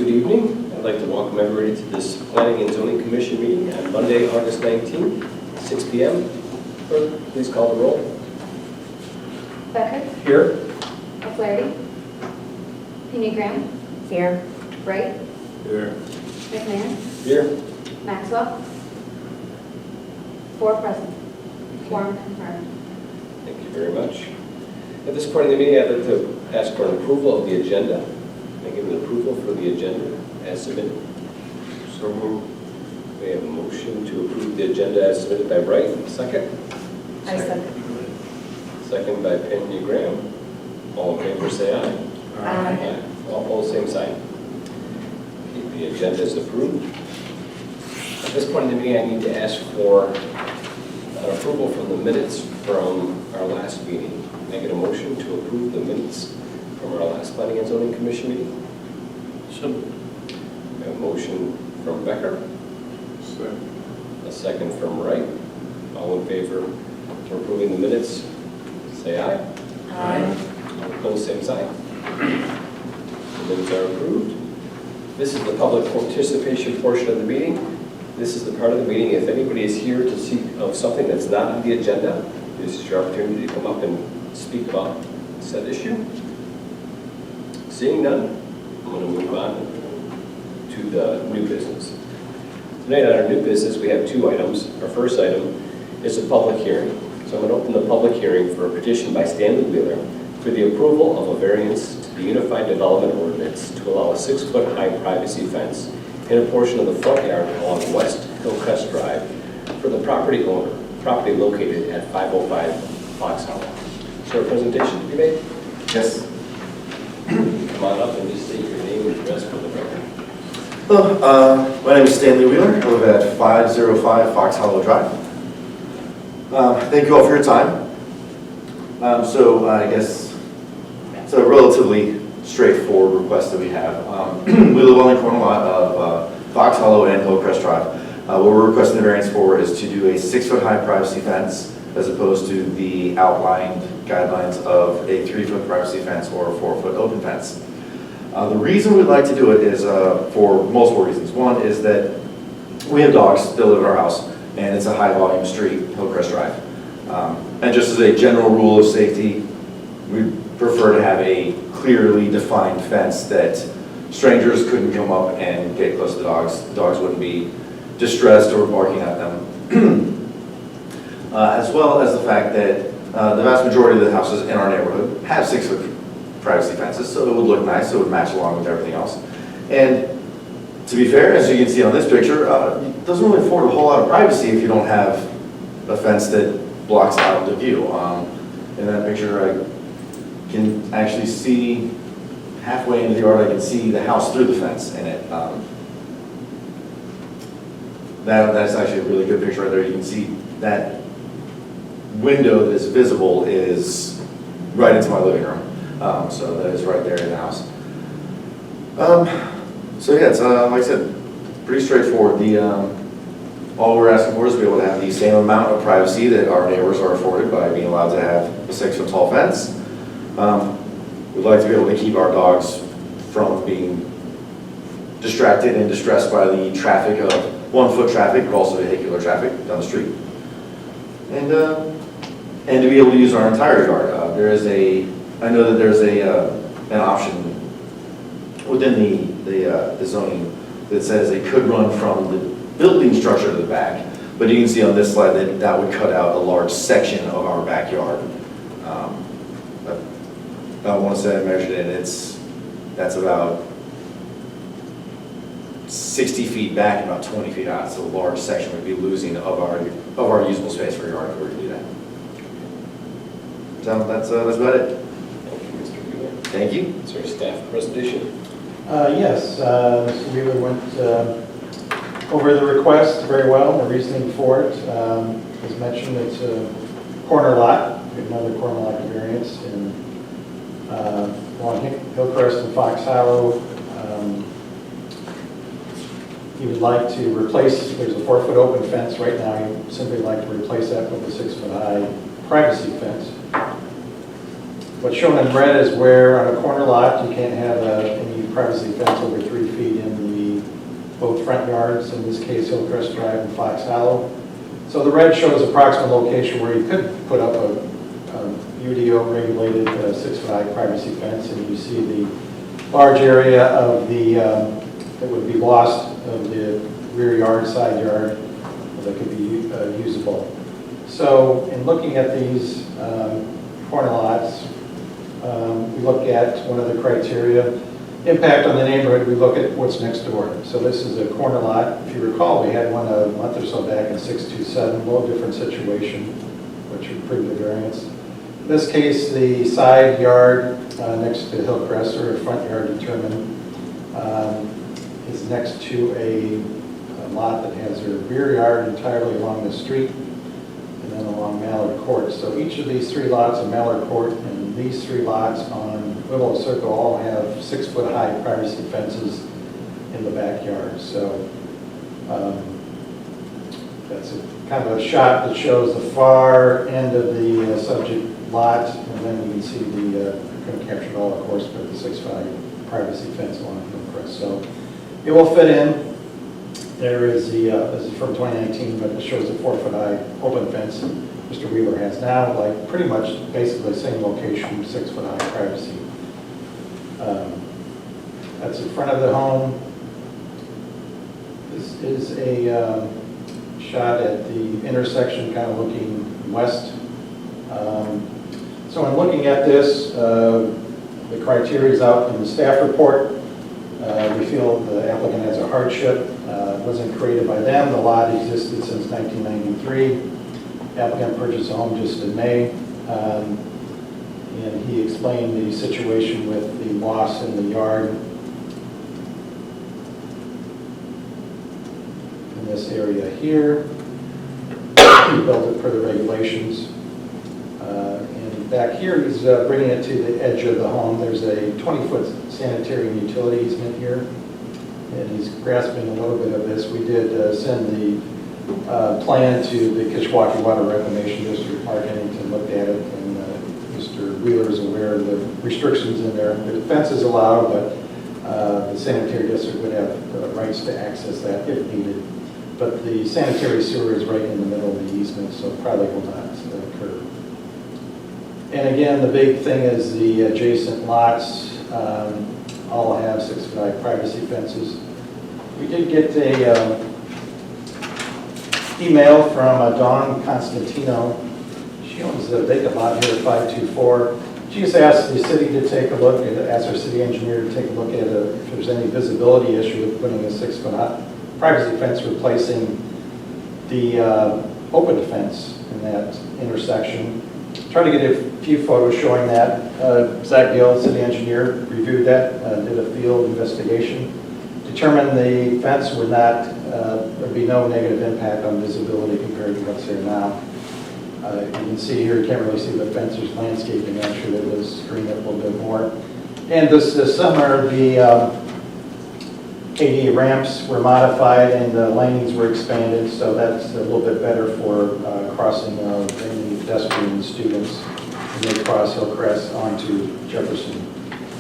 Good evening. I'd like to welcome everybody to this Planning and Zoning Commission meeting on Monday, August 19th, 6 p.m. Clerk, please call the roll. Becker, Here. O'Flaherty, Pena Graham, Here. Wright, Here. McMahon, Here. Maxwell. 4 present. Quorum confirmed. Thank you very much. At this point in the meeting, I'd like to ask for an approval of the agenda. Can I give an approval for the agenda as submitted? So moved. We have a motion to approve the agenda as submitted by Wright. Second? I second. Second by Pena Graham. All in favor, say aye. Aye. All opposed, same sign. Okay, the agenda is approved. At this point in the meeting, I need to ask for an approval from the minutes from our last meeting. Can I get a motion to approve the minutes from our last Planning and Zoning Commission meeting? So, We have a motion from Becker, second. a second from Wright. All in favor for approving the minutes, say aye. Aye. All opposed, same sign. The minutes are approved. This is the public participation portion of the meeting. This is the part of the meeting, if anybody is here to speak of something that's not on the agenda, this is your opportunity to come up and speak about said issue. Seeing none, I'm going to move on to the new business. Tonight on our new business, we have 2 items. Our first item is a public hearing. So I'm going to open the public hearing for a petition by Stanley Wheeler for the approval of a variance to the Unified Development Ordinance to allow a 6-foot-high privacy fence in a portion of the front yard along West Hillcrest Drive for the property owner, property located at 505 Fox Hollow. Is there a presentation to be made? Yes. Come on up and just state your name and address for the record. Hello, my name is Stanley Wheeler. I live at 505 Fox Hollow Drive. Thank you all for your time. I guess it's a relatively straightforward request that we have. We live on the corner lot of Fox Hollow and Hillcrest Drive. What we're requesting the variance for is to do a 6-foot-high privacy fence as opposed to the outlined guidelines of a 3-foot privacy fence or a 4-foot open fence. The reason we'd like to do it is for multiple reasons. One is that we have dogs that live in our house, and it's a high-volume street, Hillcrest Drive. And just as a general rule of safety, we prefer to have a clearly defined fence that strangers couldn't come up and get close to the dogs. The dogs wouldn't be distressed or barking at them. As well as the fact that the vast majority of the houses in our neighborhood have 6-foot privacy fences, so it would look nice, it would match along with everything else. And to be fair, as you can see on this picture, it doesn't really afford a whole lot of privacy if you don't have a fence that blocks out the view. In that picture, I can actually see halfway into the yard, I can see the house through the fence in it. That's actually a really good picture right there. You can see that window that is visible is right into my living room. So that is right there in the house. It's like I said, pretty straightforward. All we're asking for is to be able to have the same amount of privacy that our neighbors are afforded by being allowed to have a 6-foot-tall fence. We'd like to be able to keep our dogs from being distracted and distressed by the traffic of 1-foot traffic, but also vehicular traffic down the street. And to be able to use our entire yard. I know that there's an option within the zoning that says it could run from the building structure to the back, but you can see on this slide that would cut out a large section of our backyard. I want to say I measured it, that's about 60 feet back and about 20 feet out, so a large section would be losing of our usable space for yard if we were to do that. So that's about it. Thank you, Mr. Wheeler. Thank you. Is there a staff presentation? Yes, Mr. Wheeler went over the request very well, the reasoning for it. As mentioned, it's a corner lot, we have another corner lot variance in along Hillcrest and Fox Hollow. He would like to replace, there's a 4-foot open fence right now, he would simply like to replace that with a 6-foot-high privacy fence. What's shown in red is where on a corner lot, you can't have any privacy fence over 3 feet in both front yards, in this case Hillcrest Drive and Fox Hollow. So the red shows approximate location where you could put up a UDO regulated 6-foot high privacy fence, and you see the large area of that would be lost of the rear yard, side yard, that could be usable. So in looking at these corner lots, we look at one of the criteria, impact on the neighborhood, we look at what's next door. So this is a corner lot. If you recall, we had one a month or so back in 627, a little different situation, which approved the variance. In this case, the side yard next to Hillcrest, or front yard determined, is next to a lot that has their rear yard entirely along the street and then along Mallard Court. So each of these 3 lots on Mallard Court and these 3 lots on Willow Circle all have 6-foot high privacy fences in the backyard. So that's kind of a shot that shows the far end of the subject lot, and then you can see I couldn't capture it all, of course, but the 6-foot high privacy fence along Hillcrest. So it will fit in. There is this is from 2019, but it shows a 4-foot high open fence Mr. Wheeler has now, like pretty much basically the same location, 6-foot high privacy. That's in front of the home. This is a shot at the intersection, kind of looking west. So in looking at this, the criteria is out in the staff report. We feel the applicant has a hardship. It wasn't created by them. The lot existed since 1993. Applicant purchased a home just in May. And he explained the situation with the loss in the yard in this area here. He built it per the regulations. And back here, he's bringing it to the edge of the home. There's a 20-foot sanitary and utility easement here. And he's grasping a little bit of this. We did send the plan to the Kishwaukee Water Reclamation District. Mark Hennington looked at it, and Mr. Wheeler is aware of the restrictions in there. The fence is allowed, but the sanitary district would have rights to access that if needed. But the sanitary sewer is right in the middle of the easement, so it probably will not occur. And again, the big thing is the adjacent lots all have 6-foot high privacy fences. We did get a email from Dawn Constantino. She owns a vacant lot here at 524. She just asked the city to take a look, and asked our city engineer to take a look at if there's any visibility issue with putting a 6-foot high privacy fence replacing the open fence in that intersection. Tried to get a few photos showing that. Zach Gill, city engineer, reviewed that, did a field investigation, determined the fence would not, there'd be no negative impact on visibility compared to what's there now. You can see here, you can't really see the fence, there's landscaping actually that was screened up a little bit more. And this summer, the AD ramps were modified and the lanes were expanded, so that's a little bit better for crossing mainly pedestrian students when they cross Hillcrest onto Jefferson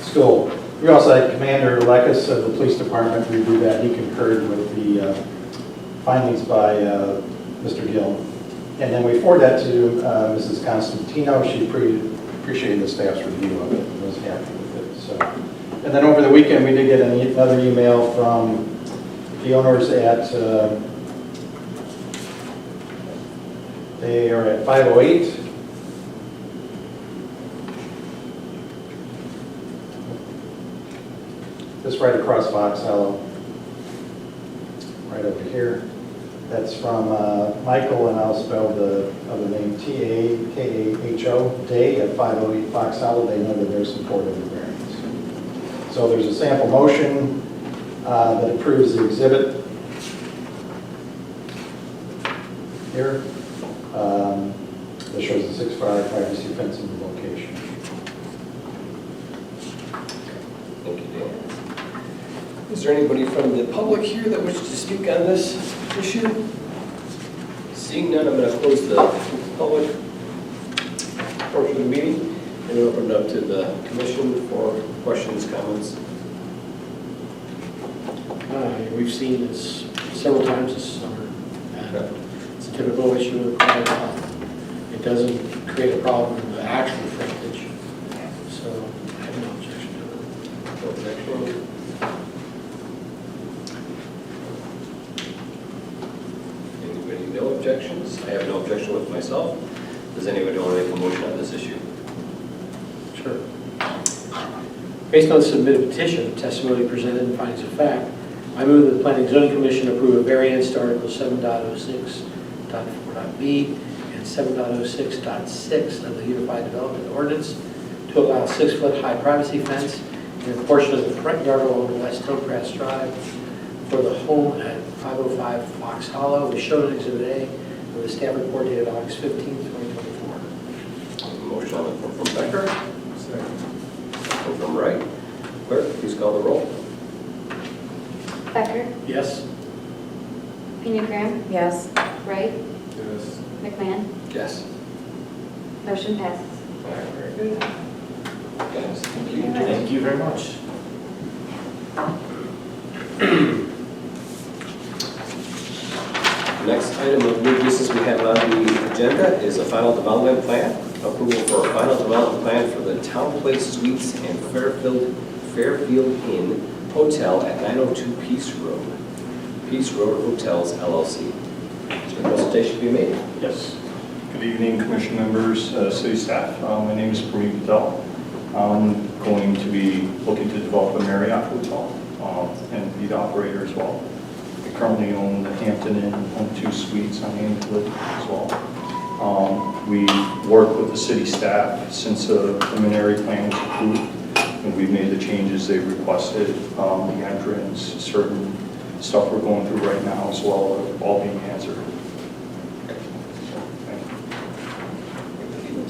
School. We also had Commander Lekas of the police department review that. He concurred with the findings by Mr. Gill. And then we forwarded that to Mrs. Constantino. She appreciated the staff's review of it and was happy with it. So. And then over the weekend, we did get another email from the owners at, they are at 508. This right across Fox Hollow, right over here. That's from Michael, and I'll spell the other name, T-A-K-A-H-O, Day at 508 Fox Hollow. They know that they're supportive of the variance. So there's a sample motion that approves the exhibit here. That shows the 6-foot privacy fence in the location. Thank you, Dan. Is there anybody from the public here that wishes to speak on this issue? Seeing none, I'm going to close the public portion of the meeting. And we'll open it up to the commission for questions, comments. We've seen this several times this summer, and it's a typical issue with private lot. It doesn't create a problem in the actual frontage, so I have no objection to it. No objection. Anybody, no objections? I have no objection with myself. Does anybody want to make a motion on this issue? Sure. Based on the submitted petition, testimony presented and findings of fact, I move that the Planning and Zoning Commission approve a variance to Article 7.06.4.b and 7.06.6 of the Unified Development Ordinance to allow a 6-foot high privacy fence in a portion of the front yard along West Hillcrest Drive for the home at 505 Fox Hollow, as shown in Exhibit A of the staff report dated August 15, 2024. Motion on the floor from Becker. Second. From Wright. Clerk, please call the roll. Becker, Yes? Pena Graham, Yes. Wright, Yes. McMahon. Yes. Motion passes. All right, very good. Guys, thank you. Thank you very much. Next item of new business we have on the agenda is a final development plan. Approval for a final development plan for the Town Place Suites and Fairfield Inn Hotel at 902 Peace Road. Peace Road Hotels LLC. Is there a presentation to be made? Yes. Good evening, commission members, city staff. My name is Prameet Patel. I'm going to be looking to develop a Marriott hotel and be the operator as well. I currently own the Hampton Inn, own 2 suites on Amewood as well. We work with the city staff since the preliminary plan was approved, and we've made the changes they requested, the entrance, certain stuff we're going through right now as well, are all being answered. Thank you.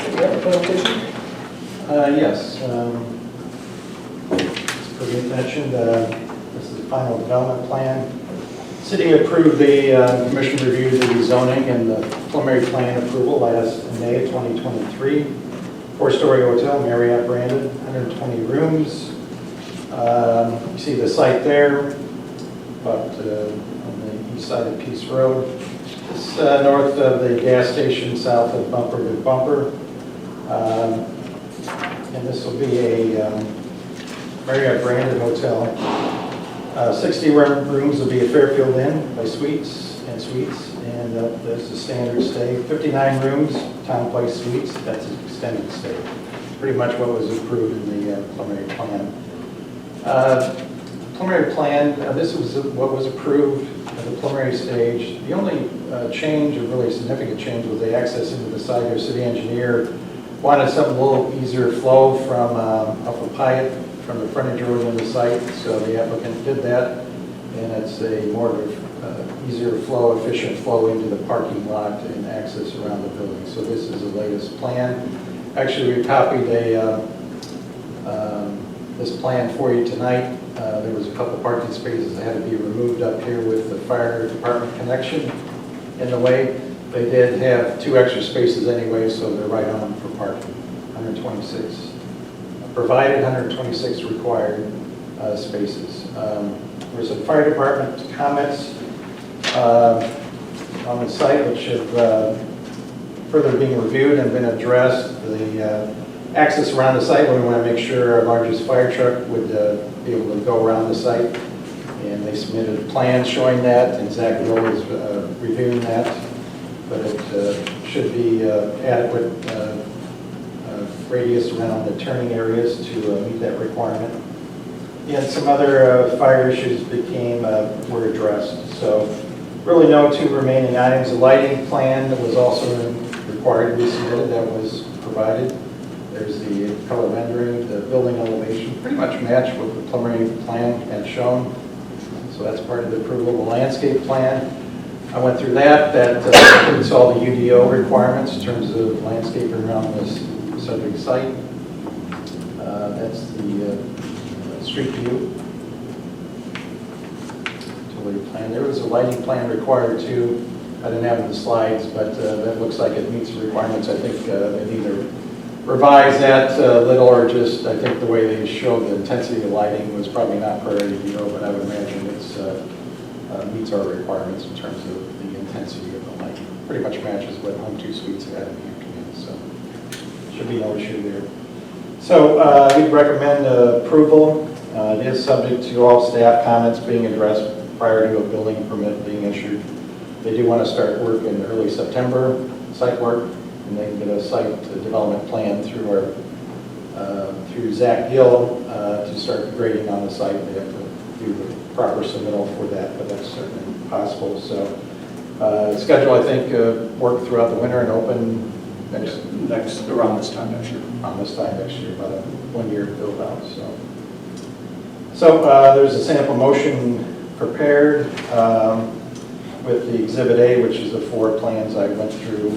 Do you have a presentation? Yes. As Pradeep mentioned, this is the final development plan. City approved the, commission reviewed the rezoning and the preliminary plan approval last May 2023. 4-story hotel, Marriott branded, 120 rooms. You see the site there, but on the east side of Peace Road. It's north of the gas station, south of Bumper to Bumper. And this will be a Marriott branded hotel. 60 rooms will be a Fairfield Inn by Suites, and there's a standard stay. 59 rooms, Town Place Suites, that's an extended stay. Pretty much what was approved in the preliminary plan. Preliminary plan, this was what was approved at the preliminary stage. The only change, or really significant change, was the access into the site. Our city engineer wanted something a little easier flow from off of Pyatt, from the frontage road in the site, so the applicant did that, and it's a more easier flow, efficient flow into the parking lot and access around the building. So this is the latest plan. Actually, we copied this plan for you tonight. There was a couple parking spaces that had to be removed up here with the fire department connection in the way. They did have 2 extra spaces anyway, so they're right on for parking, 126. Provided 126 required spaces. There's some fire department comments on the site which have further being reviewed and been addressed. The access around the site, we want to make sure our largest fire truck would be able to go around the site. And they submitted plans showing that, and Zach Gill is reviewing that. But it should be adequate radius around the turning areas to meet that requirement. And some other fire issues were addressed. So really no 2 remaining items. The lighting plan that was also required to be submitted, that was provided. There's the color rendering, the building elevation, pretty much match what the preliminary plan had shown. So that's part of the approval. The landscape plan, I went through that. That includes all the UDO requirements in terms of landscaping around this subject site. That's the street view. Utility plan. There was a lighting plan required too. I didn't have the slides, but that looks like it meets the requirements. I think they either revise that a little or just, I think the way they showed the intensity of lighting was probably not Prairie View, but I would imagine it's meets our requirements in terms of the intensity of the lighting. Pretty much matches what Home 2 Suites had in Hampton, so should be no issue there. So we'd recommend approval. It is subject to all staff comments being addressed prior to a building permit being issued. They do want to start work in early September, site work, and they can get a site development plan through Zach Gill to start the grading on the site. They have to do the proper submittal for that, but that's certainly possible. So schedule, I think, work throughout the winter and open Around this time next year. on this time next year, about a 1-year build out. So there's a sample motion prepared with the Exhibit A, which is the 4 plans I went through,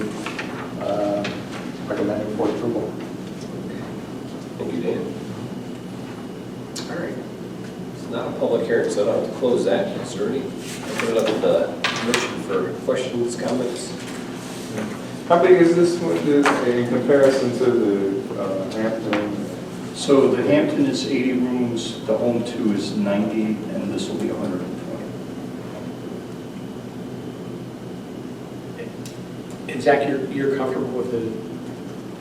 recommending for approval. Thank you, Dan. All right. It's not a public hearing, so I don't have to close that. Is there any, I'll put it up to the commission for questions, comments. How big is this one in comparison to the Hampton? So the Hampton is 80 rooms, the Home 2 is 90, and this will be 120. And Zach, you're comfortable with the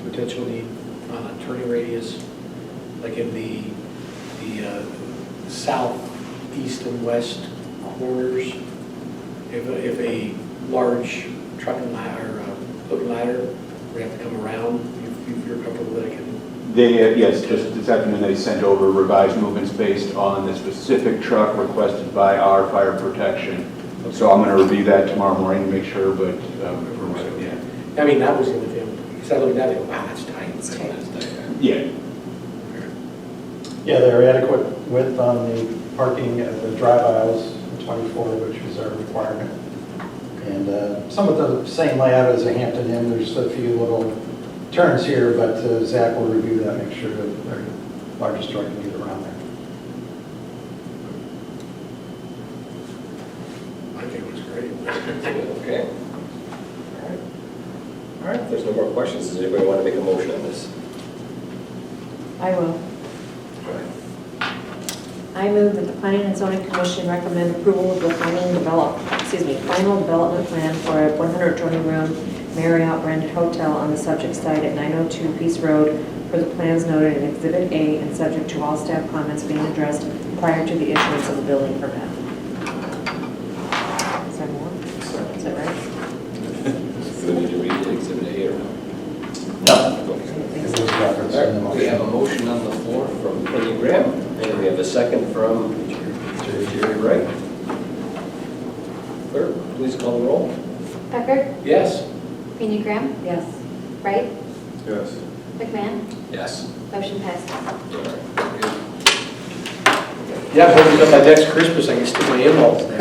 potential need on a turning radius, like in the south, east, and west corners? If a large trucking ladder, looking ladder, we have to come around, if you're comfortable that it can? They, yes, just this afternoon they sent over revised movements based on the specific truck requested by our fire protection. So I'm going to review that tomorrow morning to make sure, but yeah. I mean, that was in the film, because I looked at it, and go, wow, that's tight. Yeah. Yeah, they're adequate width on the parking at the drive aisles, 24, which is our requirement. And some of the same layout as a Hampton Inn. There's a few little turns here, but Zach will review that, make sure that their largest truck can get around there. I think it was great. Okay. All right. All right, if there's no more questions, does anybody want to make a motion on this? I will. Go ahead. I move that the Planning and Zoning Commission recommend approval of the final development plan for a 120-room Marriott branded hotel on the subject site at 902 Peace Road for the plans noted in Exhibit A and subject to all staff comments being addressed prior to the issuance of the building permit. Is there more? Is that right? Do we need to read the Exhibit A or no? No. Okay. It was referenced in the All right, we have a motion. motion on the floor from Penny Graham, and we have a second from Jerry Wright. Clerk, please call the roll. Becker? Yes? Pena Graham? Yes. Wright? Yes. McMahon? Yes. Motion passes. Yeah, I'm hoping that by next Christmas I can stick my in-laws there.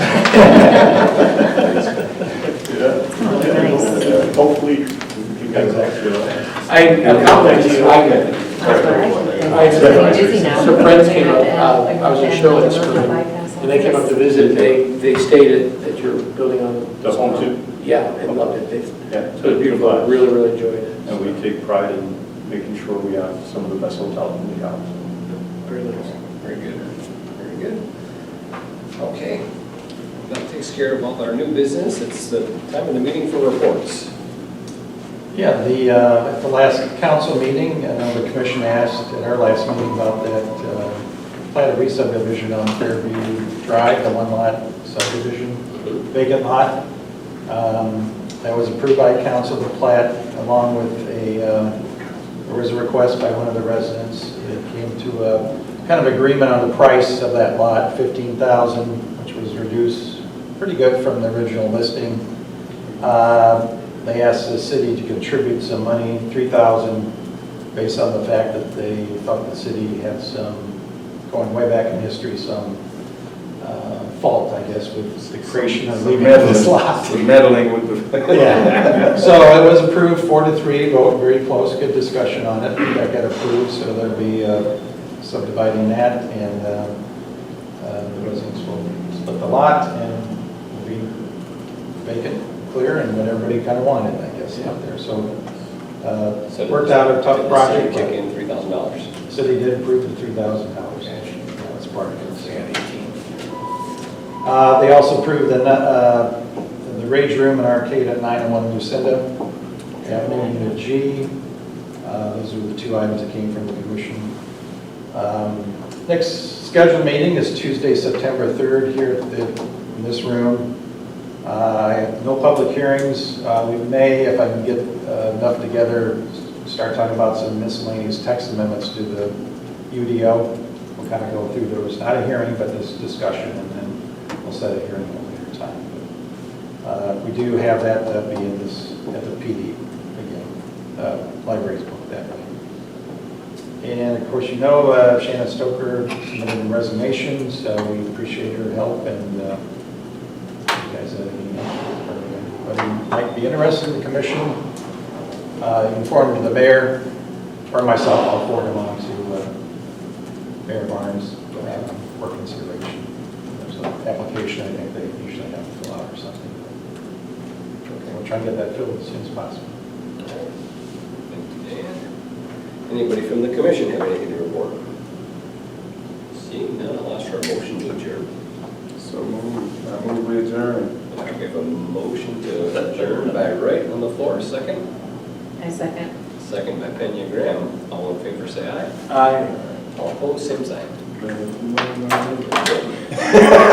Nice. Hopefully, you guys actually. I compliment you. That's what I think. I- It's getting busy now. Some friends came up, I was in a show this spring, and they came up to visit, they stated that you're building on. The Home 2? Yeah, and loved it. Yeah. So it's beautiful, I really, really enjoyed it. And we take pride in making sure we have some of the best hotels in the house. Very nice. Very good. Very good. Okay. That takes care of all our new business. It's the time of the meeting for reports. Yeah, at the last council meeting, the commission asked at our last meeting about that plat of re-subdivision on Fairview Drive, the 1-lot subdivision, vacant lot. That was approved by council, the plat, along with there was a request by one of the residents. It came to a kind of agreement on the price of that lot, $15,000, which was reduced pretty good from the original listing. They asked the city to contribute some money, $3,000, based on the fact that they thought the city had some, going way back in history, some fault, I guess, with the creation of this lot. Meddling with the. Yeah, so it was approved 4-3, vote very close, good discussion on it. That got approved, so there'll be subdividing that, and the residents will split the lot and will be vacant clear and what everybody kind of wanted, I guess, out there. So So worked out a tough did the project. city kick in $3,000. City did approve the $3,000. That's part of it. They also approved the Rage Room and Arcade at 901 Lucinda Avenue, Unit G. Those are the two items that came from the commission. Next scheduled meeting is Tuesday, September 3rd here in this room. I have no public hearings. We may, if I can get enough together, start talking about some miscellaneous text amendments to the UDO. We'll kind of go through those, not a hearing, but this discussion, and then we'll set a hearing at a later time. But, we do have that be in this, at the PD again. Library's booked that way. And of course, you know, Shannon Stoker submitted a resignation, so we appreciate her help, and you guys have anything else? But you might be interested in the commission, inform the mayor or myself. I'll forward them on to Mayor Barnes for consideration. There's an application I think they usually have to fill out or something. Okay, we'll try and get that filled as soon as possible. Thank you, Dan. Anybody from the commission have anything to report? Seeing none, I'll ask for a motion to adjourn. So I move we adjourn. Okay, we have a motion to adjourn by Wright on the floor, second. I second. Second by Pena Graham. All in favor, say aye. Aye. All opposed, same sign. Aye.